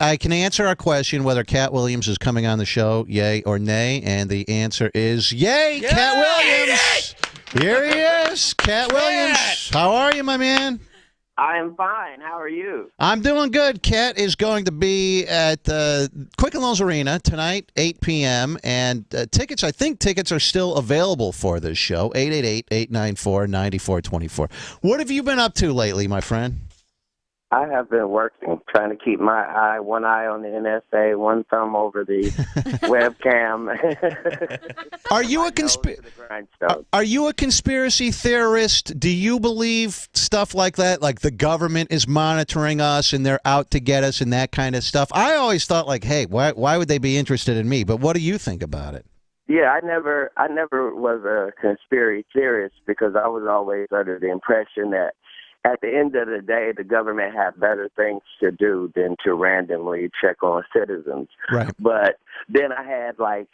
I can answer our question whether Katt Williams is coming on the show, yay or nay, and the answer is yay, yay! Katt Williams! Yay! Here he is, Katt Williams. How are you, my man? I'm fine. How are you? I'm doing good. Katt is going to be at Quicken Loans Arena tonight, 8 p.m., and I think tickets are still available for this show, 888-894-9424. What have you been up to lately, my friend? I have been working, trying to keep one eye on the NSA, one thumb over the webcam. Are you a conspiracy theorist? Do you believe stuff like that, like the government is monitoring us and they're out to get us and that kind of stuff? I always thought, like, hey, why would they be interested in me? But what do you think about it? Yeah, I never was a conspiracy theorist because I was always under the impression that at the end of the day, the government had better things to do than to randomly check on citizens. Right. But then I had like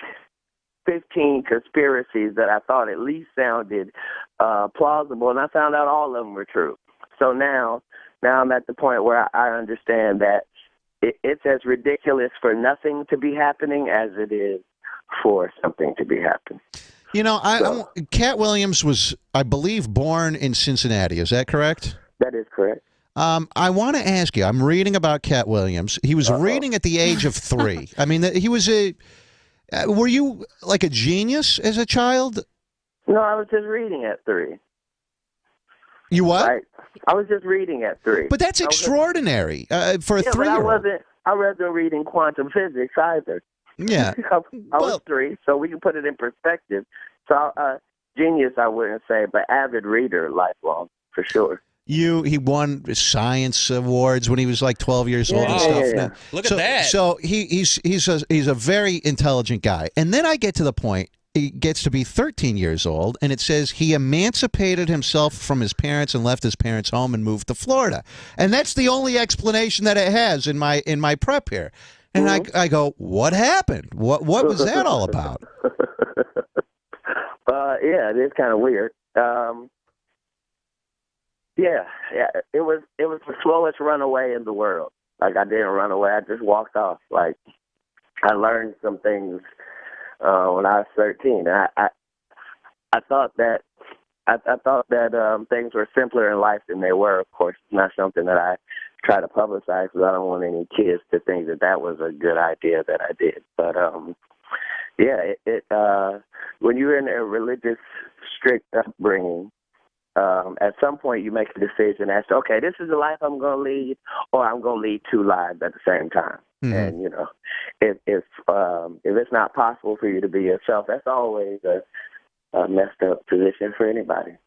15 conspiracies that I thought at least sounded plausible, and I found out all of them were true. So now I'm at the point where I understand that it's as ridiculous for nothing to be happening as it is for something to be happening. You know, Katt Williams was, I believe, born in Cincinnati. Is that correct? That is correct. I want to ask you, I'm reading about Katt Williams. He was reading at the age of 3. I mean, he was were you like a genius as a child? No, I was just reading at 3. You what? Right. I was just reading at 3. But that's extraordinary for a 3-year-old. I wasn't reading quantum physics either. Yeah. I was 3, so we can put it in perspective. So genius, I wouldn't say, but avid reader, lifelong, for sure. He won science awards when he was like 12 years old and stuff. Yeah. Look at that. So he's a very intelligent guy. And then I get to the point, he gets to be 13 years old, and it says he emancipated himself from his parents and left his parents' home and moved to Florida. And that's the only explanation that it has in my prep here. And I go, what happened? What was that all about? Yeah, it is kind of weird. Yeah, it was the slowest runaway in the world. Like, I didn't run away; I just walked off. Like, I learned some things when I was 13. I thought that things were simpler in life than they were. Of course, it's not something that I try to publicize because I don't want any kids to think that was a good idea that I did. But when you're in a religious, strict upbringing, at some point you make a decision as to, okay, this is the life I'm going to lead, or I'm going to lead 2 lives at the same time. Mm-hmm. And you know, if it's not possible for you to be yourself, that's always a messed up position for anybody.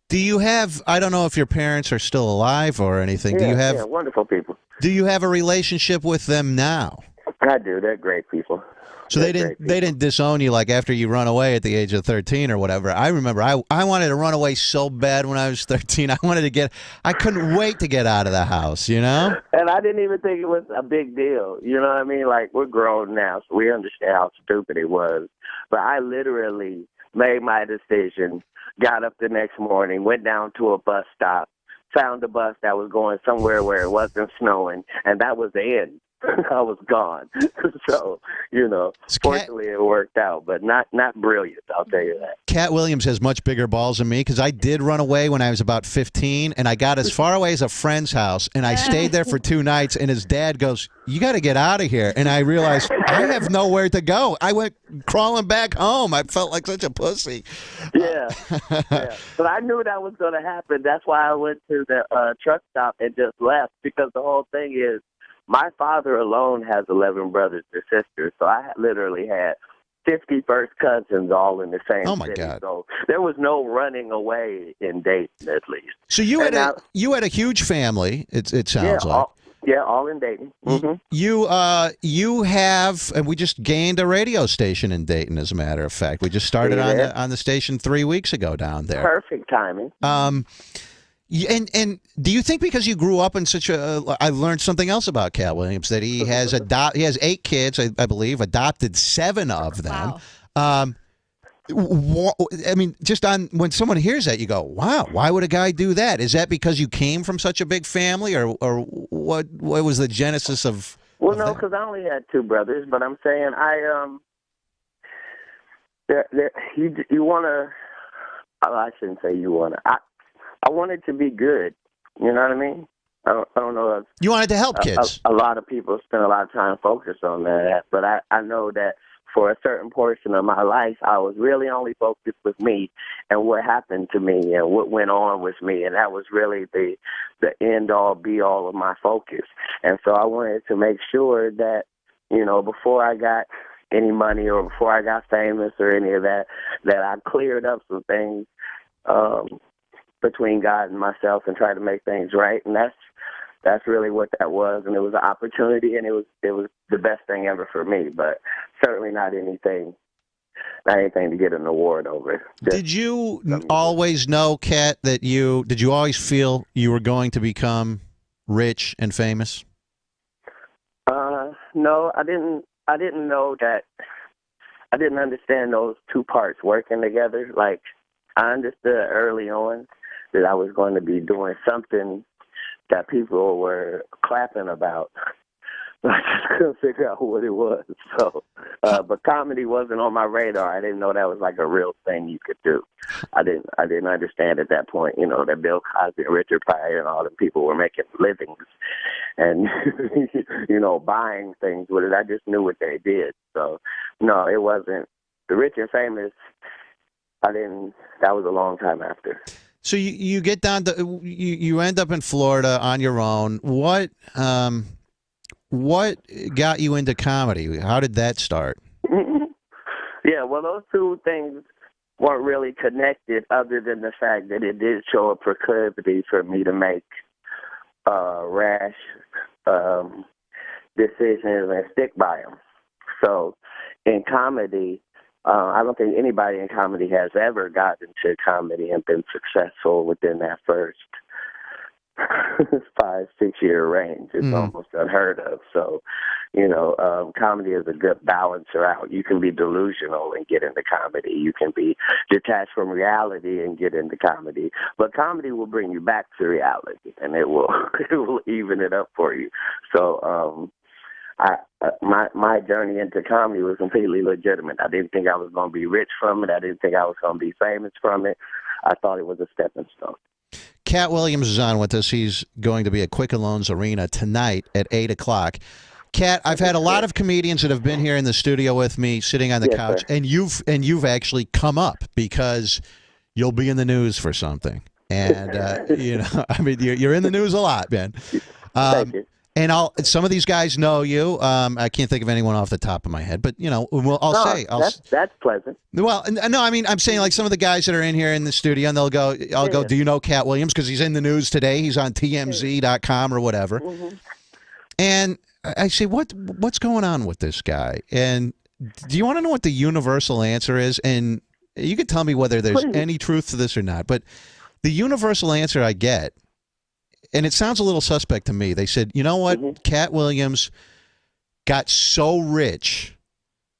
Do you have, I don't know if your parents are still alive or anything. Do you have wonderful people. Do you have a relationship with them now? I do. They're great people. So they didn't disown you like after you run away at the age of 13 or whatever. I remember I wanted to run away so bad when I was 13. I couldn't wait to get out of the house, you know? And I didn't even think it was a big deal. You know what I mean? Like, we're grown now, so we understand how stupid it was. But I literally made my decision, got up the next morning, went down to a bus stop, found a bus that was going somewhere where it wasn't snowing, and that was the end. I was gone. So, you know, fortunately it worked out, but not brilliant, I'll tell you that. Katt Williams has much bigger balls than me because I did run away when I was about 15, and I got as far away as a friend's house, and I stayed there for 2 nights, and his dad goes, you got to get out of here. And I realized I have nowhere to go. I went crawling back home. I felt like such a pussy. Yeah. But I knew that was going to happen. That's why I went to the truck stop and just left, because the whole thing is, my father alone has 11 brothers and sisters, so I literally had 50 first cousins all in the same city. Oh, my God. So there was no running away in Dayton, at least. So you had a huge family, it sounds like. All in Dayton. Mm-hmm. You have, and we just gained a radio station in Dayton, as a matter of fact. We just started on the station 3 weeks ago down there. Perfect timing. And do you think because you grew up in such a, I learned something else about Katt Williams, that he has 8 kids, I believe, adopted 7 of them. Wow. I mean, just on when someone hears that, you go, wow, why would a guy do that? Is that because you came from such a big family, or what was the genesis of Well, no, because I only had two brothers, but I'm saying you want to. I shouldn't say you want to. I wanted to be good. You know what I mean? I don't know if you wanted to help kids. A lot of people spend a lot of time focused on that, but I know that for a certain portion of my life, I was really only focused with me and what happened to me and what went on with me, and that was really the end all be all of my focus. And so I wanted to make sure that, you know, before I got any money or before I got famous or any of that, that I cleared up some things between God and myself and tried to make things right. And that's really what that was, and it was an opportunity, and it was the best thing ever for me, but certainly not anything to get an award over. Did you always know, Katt, did you always feel you were going to become rich and famous? No, I didn't know that. I didn't understand those two parts working together. Like, I understood early on that I was going to be doing something that people were clapping about. I just couldn't figure out what it was. So, but comedy wasn't on my radar. I didn't know that was like a real thing you could do. I didn't understand at that point, you know, that Bill Cosby and Richard Pryor and all the people were making livings and, you know, buying things with it. I just knew what they did. So, no, it wasn't the rich and famous. That was a long time after. So you get down to you end up in Florida on your own. What got you into comedy? How did that start? Yeah, well, those two things weren't really connected, other than the fact that it did show a proclivity for me to make rash decisions and stick by them. So in comedy, I don't think anybody in comedy has ever gotten to comedy and been successful within that first 5-6 year range. It's almost unheard of. So, you know, comedy is a good balancer out. You can be delusional and get into comedy. You can be detached from reality and get into comedy. But comedy will bring you back to reality, and it will even it up for you. So, my journey into comedy was completely legitimate. I didn't think I was going to be rich from it. I didn't think I was going to be famous from it. I thought it was a stepping stone. Katt Williams is on with us. He's going to be at Quicken Loans Arena tonight at 8 o'clock. Katt, I've had a lot of comedians that have been here in the studio with me, sitting on the couch, sir. and you've actually come up because you'll be in the news for something. And you know, I mean, you're in the news a lot, man. Thank you. And some of these guys know you. I can't think of anyone off the top of my head, but you know, That's pleasant. Well, no, I mean, I'm saying like some of the guys that are in here in the studio, and I'll go, do you know Katt Williams? Because he's in the news today. He's on TMZ.com or whatever. Mm-hmm. And I say, what's going on with this guy? And do you want to know what the universal answer is? And you can tell me whether there's any truth to this or not. But the universal answer I get, and it sounds a little suspect to me. They said, you know what? Mm-hmm. Katt Williams got so rich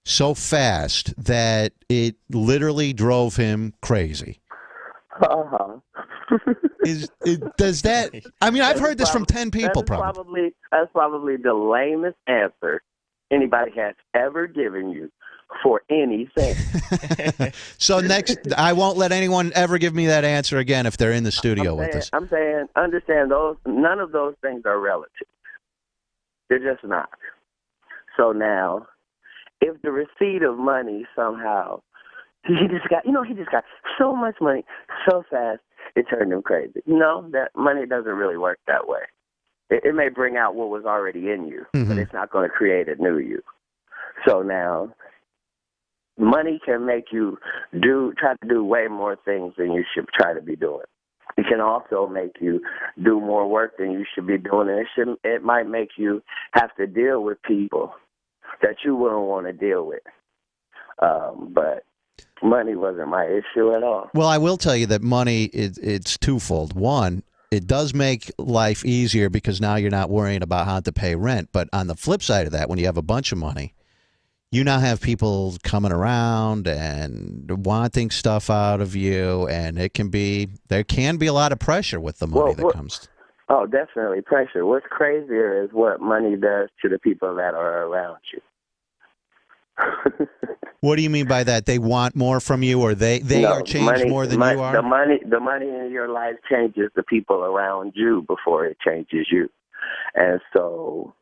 so fast that it literally drove him crazy. Uh-huh. Does that? I mean, I've heard this from 10 people. That's probably the lamest answer anybody has ever given you for anything. So next, I won't let anyone ever give me that answer again if they're in the studio with us. I'm saying, understand none of those things are relative. They're just not. So now, if the receipt of money somehow, he just got so much money so fast, it turned him crazy. No, that money doesn't really work that way. It may bring out what was already in you, but it's not going to create a new you. So now, money can make you try to do way more things than you should try to be doing. It can also make you do more work than you should be doing. And it might make you have to deal with people that you wouldn't want to deal with. But money wasn't my issue at all. Well, I will tell you that money, it's twofold. One, it does make life easier because now you're not worrying about how to pay rent. But on the flip side of that, when you have a bunch of money, you now have people coming around and wanting stuff out of you, and there can be a lot of pressure with the money that comes. Oh, definitely pressure. What's crazier is what money does to the people that are around you. What do you mean by that? They want more from you, or they No, are changed more than you are? The money in your life changes the people around you before it changes you. And so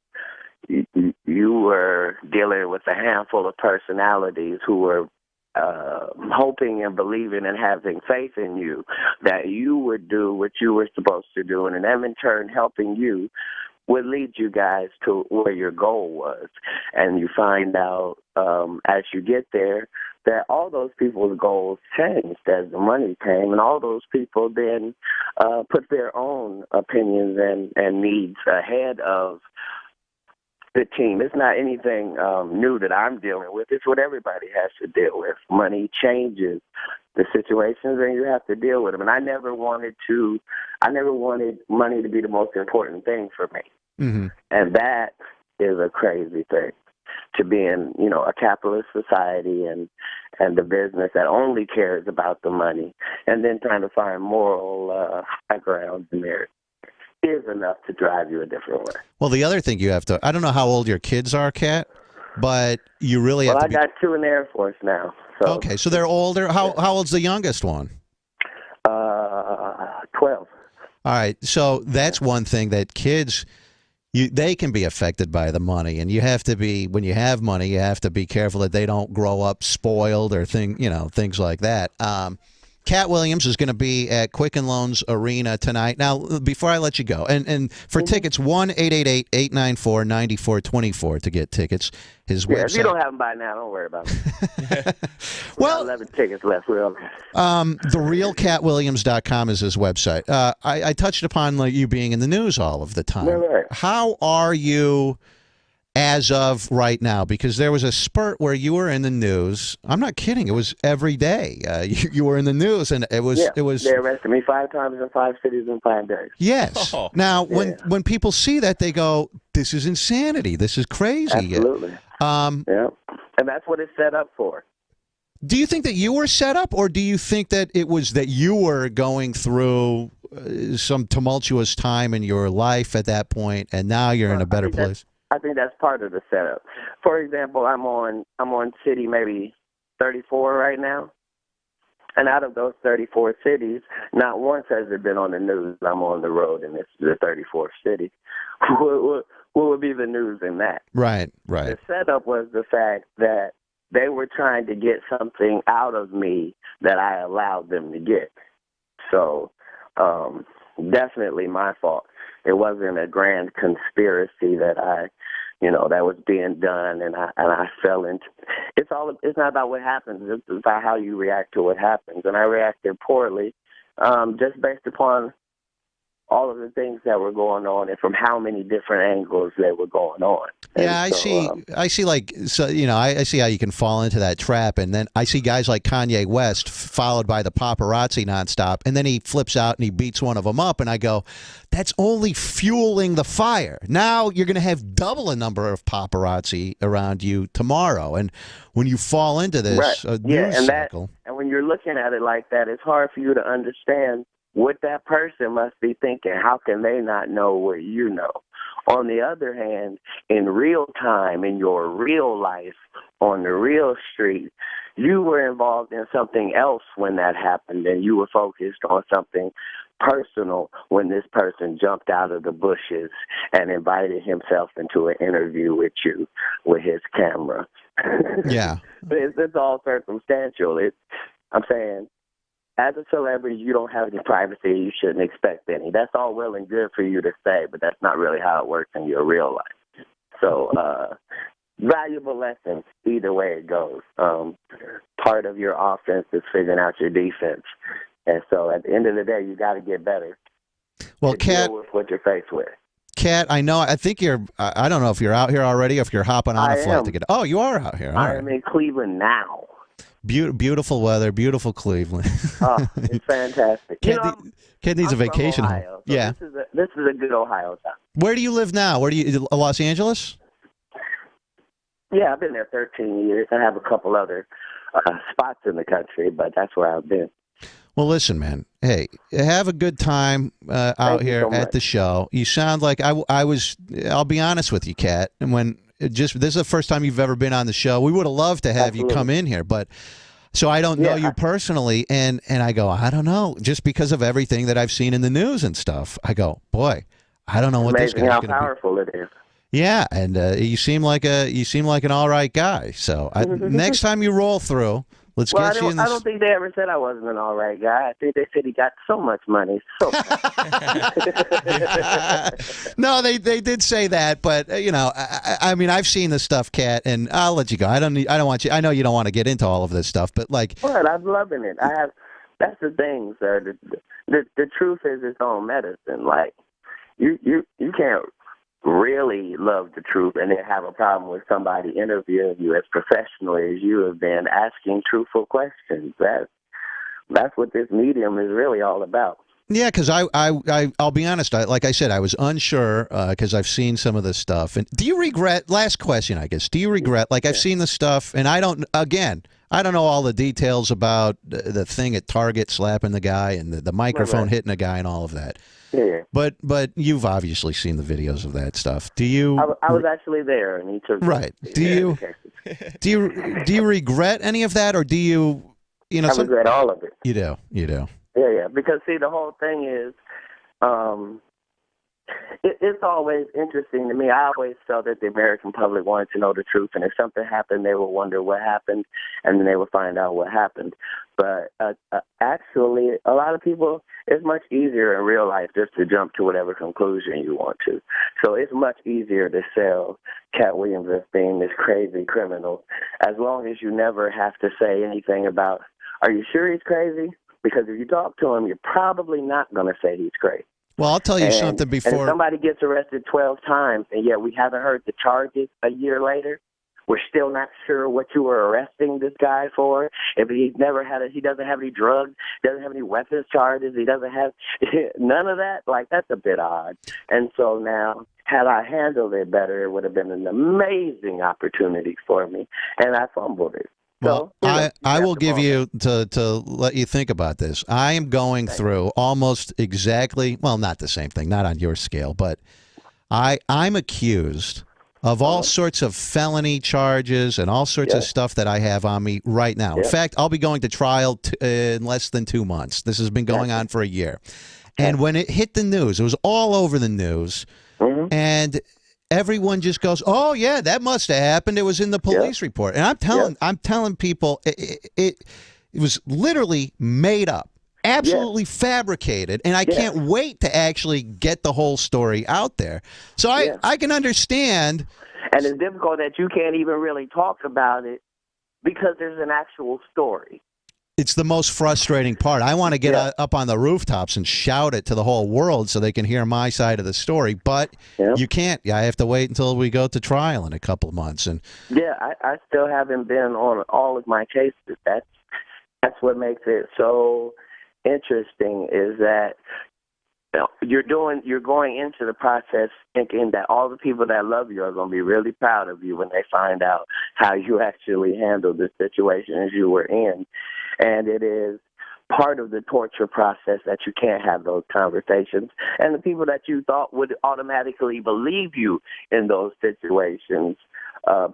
you were dealing with a handful of personalities who were hoping and believing and having faith in you that you would do what you were supposed to do, and them in turn helping you would lead you guys to where your goal was. And you find out as you get there that all those people's goals changed as the money came, and all those people then put their own opinions and needs ahead of the team. It's not anything new that I'm dealing with. It's what everybody has to deal with. Money changes the situations, and you have to deal with them. And I never wanted money to be the most important thing for me. Mm-hmm. And that is a crazy thing, to be in, a capitalist society and the business that only cares about the money, and then trying to find moral high ground in there is enough to drive you a different way. Well, the other thing you have to, I don't know how old your kids are, Katt, but you really have to I got 2 in the Air Force now. So. Okay, so they're older. How old's the youngest one? 12. All right, so that's one thing that kids, they can be affected by the money, and you have to be, when you have money, you have to be careful that they don't grow up spoiled or things like that. Katt Williams is going to be at Quicken Loans Arena tonight. Now, before I let you go, and for tickets, 1-888-894-9424 to get tickets. His website. If you don't have them by now, don't worry about it. Well, 11 tickets left. TheRealKattWilliams.com is his website. I touched upon you being in the news all of the time. Right. How are you as of right now? Because there was a spurt where you were in the news. I'm not kidding. It was every day. You were in the news, and it was. They arrested me 5 times in 5 cities in 5 days. Yes. Oh. Now, when people see that, they go, "This is insanity. This is crazy." Absolutely. And that's what it's set up for. Do you think that you were set up, or do you think that it was that you were going through some tumultuous time in your life at that point, and now you're in a better place? I think that's part of the setup. For example, I'm on city maybe 34 right now, and out of those 34 cities, not once has it been on the news. I'm on the road, and this is the 34th city. What would be the news in that? Right. The setup was the fact that they were trying to get something out of me that I allowed them to get. So definitely my fault. It wasn't a grand conspiracy that that was being done, and I fell into. It's not about what happens. It's about how you react to what happens, and I reacted poorly, just based upon all of the things that were going on and from how many different angles they were going on. Yeah, I see I see how you can fall into that trap, and then I see guys like Kanye West followed by the paparazzi nonstop, and then he flips out and he beats one of them up, and I go, that's only fueling the fire. Now you're going to have double a number of paparazzi around you tomorrow, and when you fall into this news cycle, and when you're looking at it like that, it's hard for you to understand what that person must be thinking. How can they not know what you know? On the other hand, in real time, in your real life, on the real street, you were involved in something else when that happened, and you were focused on something personal when this person jumped out of the bushes and invited himself into an interview with you with his camera. Yeah. It's all circumstantial. I'm saying, as a celebrity, you don't have any privacy. You shouldn't expect any. That's all well and good for you to say, but that's not really how it works in your real life. So, valuable lessons either way it goes. Part of your offense is figuring out your defense. And so at the end of the day, you got to get better. Well, Katt, deal with what you're faced with. Katt, I think you're, I don't know if you're out here already, or if you're hopping on a flight to get. Oh, you are out here. I am in Cleveland now. Beautiful weather, beautiful Cleveland. Oh, it's fantastic. Katt needs a vacation home. Ohio, so yeah. This is a good Ohio town. Where do you live now? Los Angeles? Yeah, I've been there 13 years. I have a couple other spots in the country, but that's where I've been. Well, listen, man. Hey, have a good time out here at the show. You sound like I was. I'll be honest with you, Katt. And this is the first time you've ever been on the show. We would have loved to have you come in here, but so I don't know you personally, and I go, I don't know, just because of everything that I've seen in the news and stuff. I go, boy, I don't know what this guy's going to be. How powerful it is. Yeah, and you seem like an all right guy. So next time you roll through. Let's get you in this. I don't think they ever said I wasn't an all right guy. I think they said he got so much money. So. No, they did say that, but I mean, I've seen this stuff, Katt, and I'll let you go. I don't want you. I know you don't want to get into all of this stuff, but like. Well, I'm loving it. That's the thing, sir. The truth is its own medicine. Like you can't really love the truth and then have a problem with somebody interviewing you as professionally as you have been, asking truthful questions. That's what this medium is really all about. Yeah, because I'll be honest. Like I said, I was unsure because I've seen some of this stuff. And do you regret? Last question, I guess. Do you regret? Like I've seen the stuff, and I don't know all the details about the thing at Target slapping the guy and the microphone hitting a guy and all of that. Yeah. But you've obviously seen the videos of that stuff. Do you? I was actually there, and he took. Right. Do you regret any of that, or do you? I regret all of it. You do. Yeah. Because see, the whole thing is, it's always interesting to me. I always felt that the American public wanted to know the truth, and if something happened, they would wonder what happened, and then they would find out what happened. But actually, a lot of people, it's much easier in real life just to jump to whatever conclusion you want to. So it's much easier to sell Katt Williams as being this crazy criminal, as long as you never have to say anything about, are you sure he's crazy? Because if you talk to him, you're probably not going to say he's crazy. Well, I'll tell you something before. And if somebody gets arrested 12 times and yet we haven't heard the charges a year later, we're still not sure what you were arresting this guy for. If he doesn't have any drugs, doesn't have any weapons charges, he doesn't have none of that, like that's a bit odd. And so now, had I handled it better, it would have been an amazing opportunity for me, and I fumbled it. Well, I will give you to let you think about this. I am going through almost exactly, well, not the same thing, not on your scale, but I'm accused of all sorts of felony charges and all sorts of stuff that I have on me right now. In fact, I'll be going to trial in less than 2 months. This has been going on for a year. And when it hit the news, it was all over the news, and everyone just goes, "Oh yeah, that must have happened. It was in the police report." And I'm telling people it was literally made up, absolutely fabricated, and I can't wait to actually get the whole story out there. So I can understand. And it's difficult that you can't even really talk about it because there's an actual story. It's the most frustrating part. I want to get up on the rooftops and shout it to the whole world so they can hear my side of the story, but you can't. I have to wait until we go to trial in a couple of months. And I still haven't been on all of my cases. That's what makes it so interesting, is that you're going into the process thinking that all the people that love you are going to be really proud of you when they find out how you actually handled the situation as you were in. And it is part of the torture process that you can't have those conversations. And the people that you thought would automatically believe you in those situations,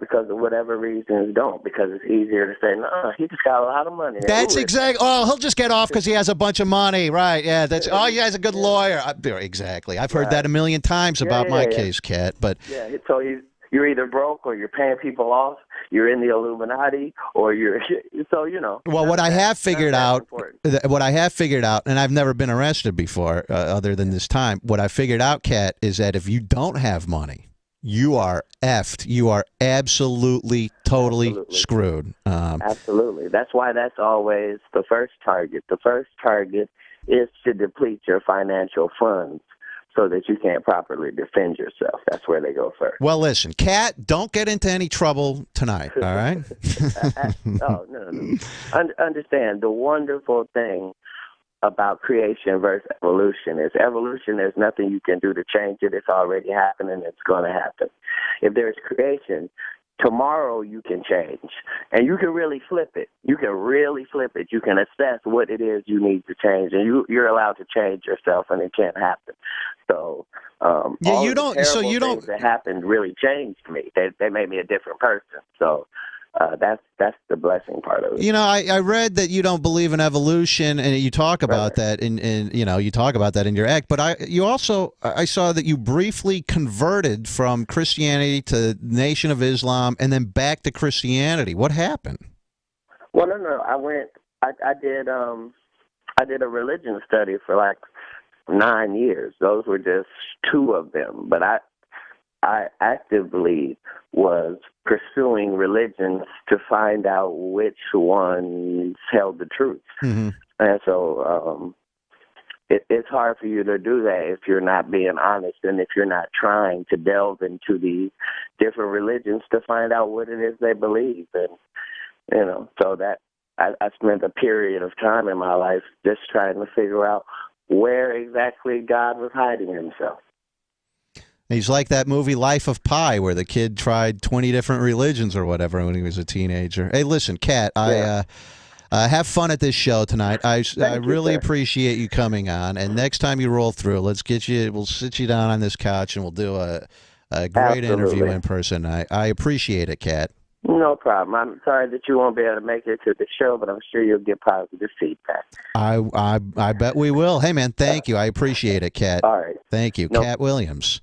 because of whatever reasons, don't, because it's easier to say, no, he just got a lot of money. That's exactly. Oh, he'll just get off because he has a bunch of money, right? Yeah, that's. Oh, he has a good lawyer. Exactly. I've heard that a million times about my case, Katt. But so you're either broke or you're paying people off. You're in the Illuminati, or you're Well, what I have figured out, and I've never been arrested before, other than this time. What I figured out, Katt, is that if you don't have money, you are effed. You are absolutely, totally screwed. Absolutely. That's why that's always the first target. The first target is to deplete your financial funds so that you can't properly defend yourself. That's where they go first. Well, listen, Katt, don't get into any trouble tonight, all right? No. Understand, the wonderful thing about creation versus evolution is there's nothing you can do to change it. It's already happening. It's going to happen. If there's creation, tomorrow you can change, and you can really flip it. You can really flip it. You can assess what it is you need to change, and you're allowed to change yourself, and it can't happen. So Yeah, all you of the don't. So terrible you things don't. that happened really changed me. They made me a different person. So that's the blessing part of it. You know, I read that you don't believe in evolution, and you talk about Right. that you talk about that in your act. But I saw that you briefly converted from Christianity to Nation of Islam, and then back to Christianity. What happened? Well, no. I did a religion study for like 9 years. Those were just two of them. But I actively was pursuing religions to find out which ones held the truth. Mm-hmm. And so it's hard for you to do that if you're not being honest and if you're not trying to delve into these different religions to find out what it is they believe. And, so that I spent a period of time in my life just trying to figure out where exactly God was hiding himself. He's like that movie Life of Pi, where the kid tried 20 different religions or whatever when he was a teenager. Hey, listen, Katt, Yeah. have fun at this show tonight. I Thank you, really sir. appreciate you coming on. And next time you roll through, we'll sit you down on this couch and we'll do a great interview Absolutely. in person. I appreciate it, Katt. No problem. I'm sorry that you won't be able to make it to the show, but I'm sure you'll get positive feedback. I bet we will. Hey, man, thank you. I appreciate it, Katt. All right. Thank you. No Katt Williams.